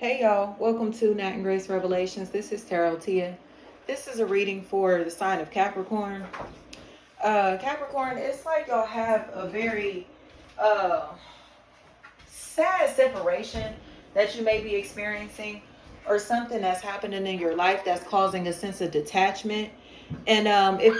Hey y'all, welcome to Nat and Grace Revelations. This is Tarot Tia. This is a reading for the sign of Capricorn. Capricorn, it's like y'all have a very sad separation that you may be experiencing, or something that's happening in your life that's causing a sense of detachment. And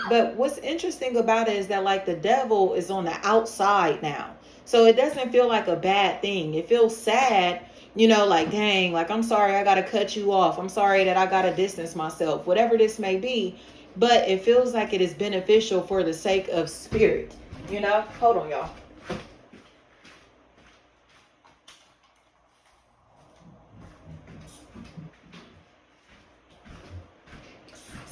but what's interesting about it is that like the devil is on the outside now. So it doesn't feel like a bad thing. It feels sad, like dang, like I'm sorry I gotta cut you off. I'm sorry that I gotta distance myself, whatever this may be. But it feels like it is beneficial for the sake of spirit. Hold on, y'all.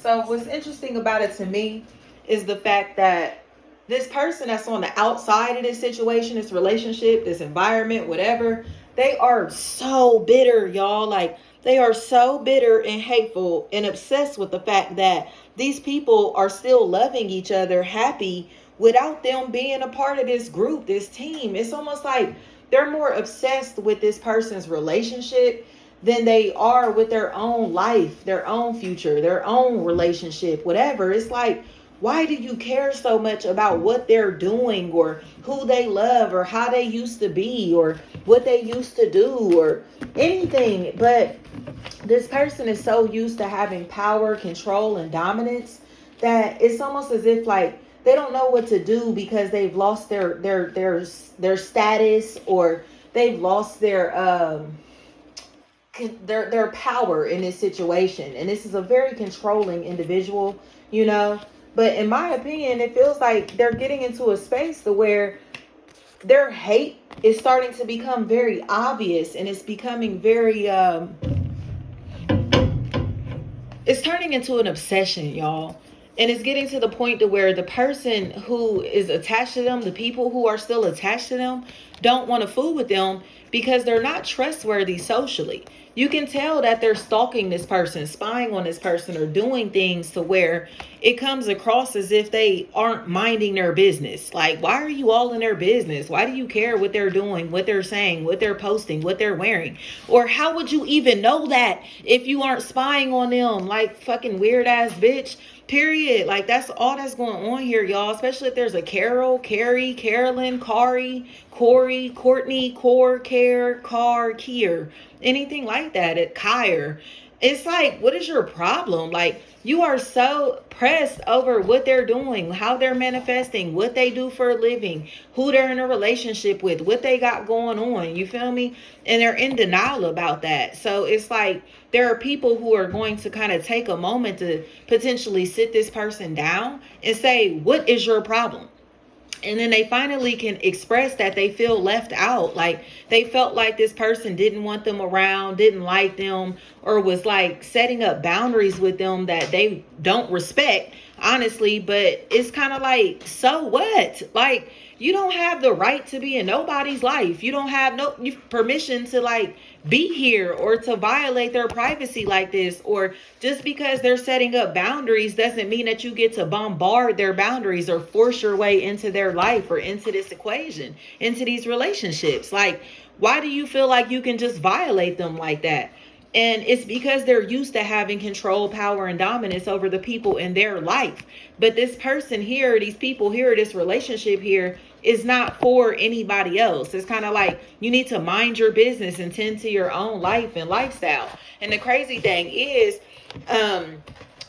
So what's interesting about it to me is the fact that this person that's on the outside of this situation, this relationship, this environment, whatever, they are so bitter, y'all. Like they are so bitter and hateful and obsessed with the fact that these people are still loving each other, happy without them being a part of this group, this team. It's almost like they're more obsessed with this person's relationship than they are with their own life, their own future, their own relationship, whatever. It's like, why do you care so much about what they're doing or who they love or how they used to be or what they used to do or anything? But this person is so used to having power, control, and dominance that it's almost as if like they don't know what to do because they've lost their status, or they've lost their power in this situation. And this is a very controlling individual. But in my opinion, it feels like they're getting into a space to where their hate is starting to become very obvious, and it's becoming very it's turning into an obsession, y'all. And it's getting to the point to where the person who is attached to them, the people who are still attached to them, don't want to fool with them because they're not trustworthy socially. You can tell that they're stalking this person, spying on this person, or doing things to where it comes across as if they aren't minding their business. Like, why are you all in their business? Why do you care what they're doing, what they're saying, what they're posting, what they're wearing? Or how would you even know that if you aren't spying on them? Like, fucking weird ass bitch. Period. Like, that's all that's going on here, y'all. Especially if there's a Carol, Carrie, Carolyn, Kari, Corey, Courtney, Core, Care, Car, Kier, anything like that. At Kyre. It's like, what is your problem? Like, you are so pressed over what they're doing, how they're manifesting, what they do for a living, who they're in a relationship with, what they got going on. You feel me? And they're in denial about that. So it's like there are people who are going to kind of take a moment to potentially sit this person down and say, what is your problem? And then they finally can express that they feel left out. Like they felt like this person didn't want them around, didn't like them, or was like setting up boundaries with them that they don't respect, honestly. But it's kind of like, so what? Like, you don't have the right to be in nobody's life. You don't have no permission to like be here or to violate their privacy like this. Or just because they're setting up boundaries doesn't mean that you get to bombard their boundaries or force your way into their life or into this equation, into these relationships. Like, why do you feel like you can just violate them like that? And it's because they're used to having control, power, and dominance over the people in their life. But this person here, these people here, this relationship here is not for anybody else. It's kind of like you need to mind your business and tend to your own life and lifestyle. And the crazy thing is,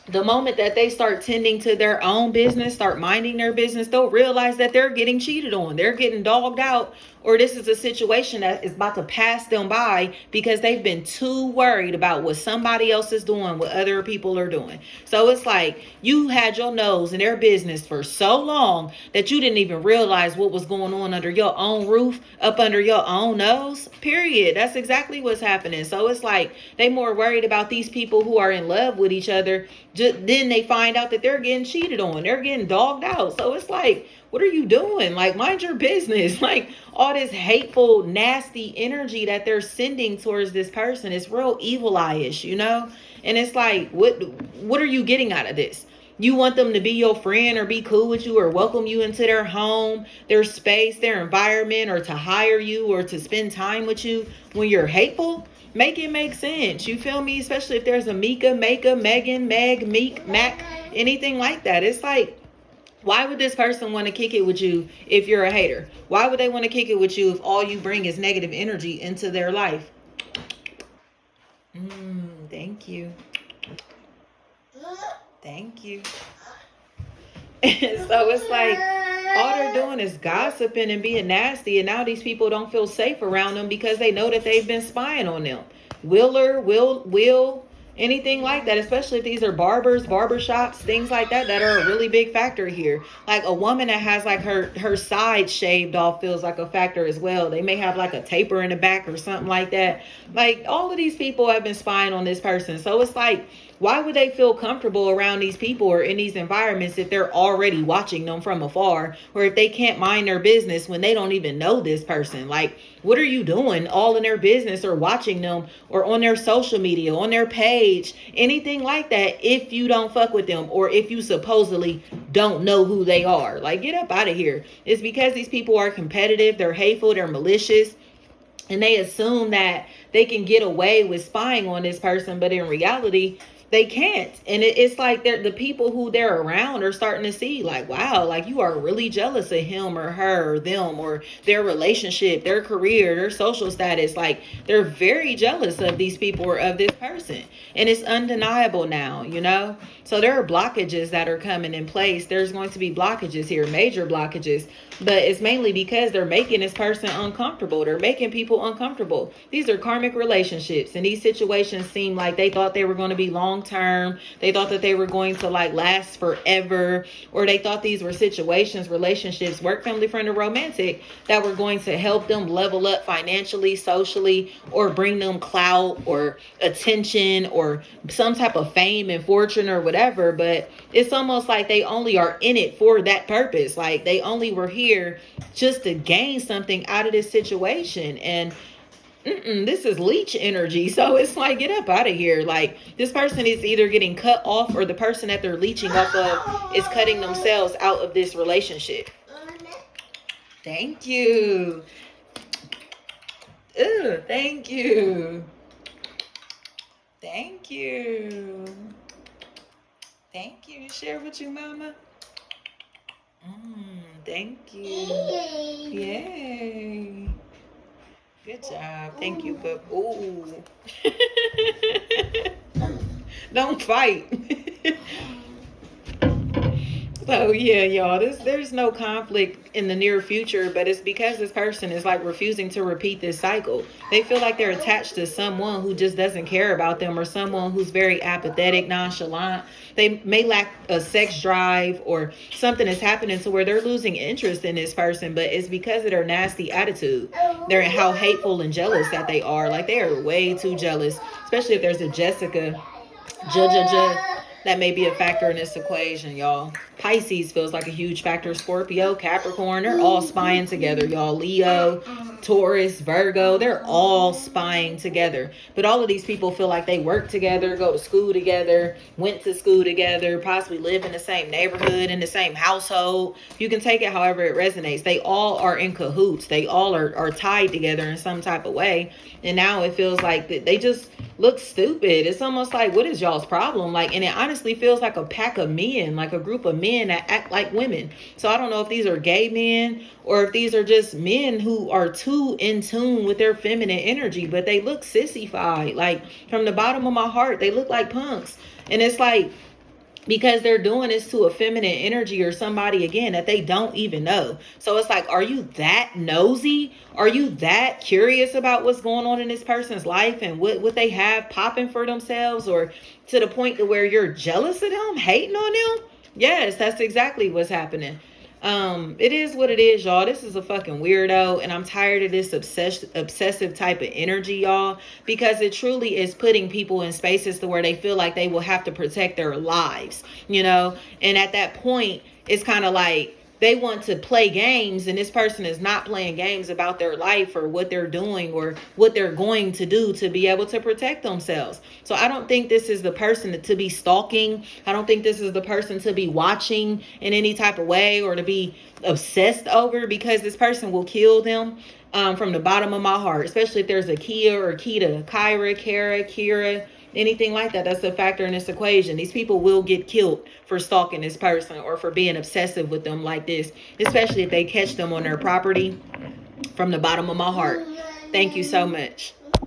the moment that they start tending to their own business, start minding their business, they'll realize that they're getting cheated on. They're getting dogged out, or this is a situation that is about to pass them by because they've been too worried about what somebody else is doing, what other people are doing. So it's like you had your nose in their business for so long that you didn't even realize what was going on under your own roof, up under your own nose. Period. That's exactly what's happening. So it's like they more worried about these people who are in love with each other. Then they find out that they're getting cheated on. They're getting dogged out. So it's like, what are you doing? Like, mind your business. Like, all this hateful, nasty energy that they're sending towards this person is real evil eye-ish, And it's like, what are you getting out of this? You want them to be your friend or be cool with you or welcome you into their home, their space, their environment, or to hire you or to spend time with you when you're hateful? Make it make sense. You feel me? Especially if there's a Mika, Megan, Meg, Meek, Mac, anything like that. It's like, why would this person want to kick it with you if you're a hater? Why would they want to kick it with you if all you bring is negative energy into their life? Thank you. Thank you. So it's like all they're doing is gossiping and being nasty, and now these people don't feel safe around them because they know that they've been spying on them. Will anything like that, especially if these are barbershops, things like that are a really big factor here. Like a woman that has like her side shaved off feels like a factor as well. They may have like a taper in the back or something like that. Like all of these people have been spying on this person. So it's like, why would they feel comfortable around these people or in these environments if they're already watching them from afar, or if they can't mind their business when they don't even know this person? Like, what are you doing all in their business or watching them or on their social media, on their page, anything like that, if you don't fuck with them or if you supposedly don't know who they are? Like, get up out of here. It's because these people are competitive, they're hateful, they're malicious, and they assume that they can get away with spying on this person, but in reality, they can't. And it's like the people who they're around are starting to see like, wow, like you are really jealous of him or her or them or their relationship, their career, their social status. Like they're very jealous of these people or of this person. And it's undeniable now, you know? So there are blockages that are coming in place. There's going to be blockages here, major blockages, but it's mainly because they're making this person uncomfortable. They're making people uncomfortable. These are karmic relationships, and these situations seem like they thought they were going to be long term. They thought that they were going to like last forever, or they thought these were situations, relationships, work, family, friend, or romantic, that were going to help them level up financially, socially, or bring them clout or attention or some type of fame and fortune or whatever. But it's almost like they only are in it for that purpose. Like they only were here just to gain something out of this situation. And this is leech energy. So it's like, get up out of here. Like this person is either getting cut off, or the person that they're leeching off of is cutting themselves out of this relationship. Thank you. Ooh, thank you. Thank you. Thank you. Share with you, mama. Thank you. Yay. Good job. Thank you, but ooh. Don't fight. So yeah, y'all, there's no conflict in the near future, but it's because this person is like refusing to repeat this cycle. They feel like they're attached to someone who just doesn't care about them, or someone who's very apathetic, nonchalant. They may lack a sex drive, or something is happening to where they're losing interest in this person, but it's because of their nasty attitude. They're how hateful and jealous that they are. Like they are way too jealous, especially if there's a Jessica, that may be a factor in this equation, y'all. Pisces feels like a huge factor. Scorpio, Capricorn, they're all spying together, y'all. Leo, Taurus, Virgo, they're all spying together. But all of these people feel like they work together, go to school together, went to school together, possibly live in the same neighborhood, in the same household. You can take it however it resonates. They all are in cahoots. They all are tied together in some type of way. And now it feels like they just look stupid. It's almost like, what is y'all's problem? Like, and it honestly feels like a pack of men, like a group of men that act like women. So I don't know if these are gay men or if these are just men who are too in tune with their feminine energy, but they look sissified. Like from the bottom of my heart, they look like punks. And it's like, because they're doing this to a feminine energy or somebody, again, that they don't even know. So it's like, are you that nosy? Are you that curious about what's going on in this person's life and what they have popping for themselves, or to the point to where you're jealous of them, hating on them? Yes, that's exactly what's happening. It is what it is, y'all. This is a fucking weirdo, and I'm tired of this obsessive type of energy, y'all, because it truly is putting people in spaces to where they feel like they will have to protect their lives, you know? And at that point, it's kind of like they want to play games, and this person is not playing games about their life or what they're doing or what they're going to do to be able to protect themselves. So I don't think this is the person to be stalking. I don't think this is the person to be watching in any type of way or to be obsessed over, because this person will kill them. from the bottom of my heart, especially if there's a Kia or Kita, Kyra, Kara, Kira, anything like that. That's a factor in this equation. These people will get killed for stalking this person or for being obsessive with them like this, especially if they catch them on their property. From the bottom of my heart, thank you so much.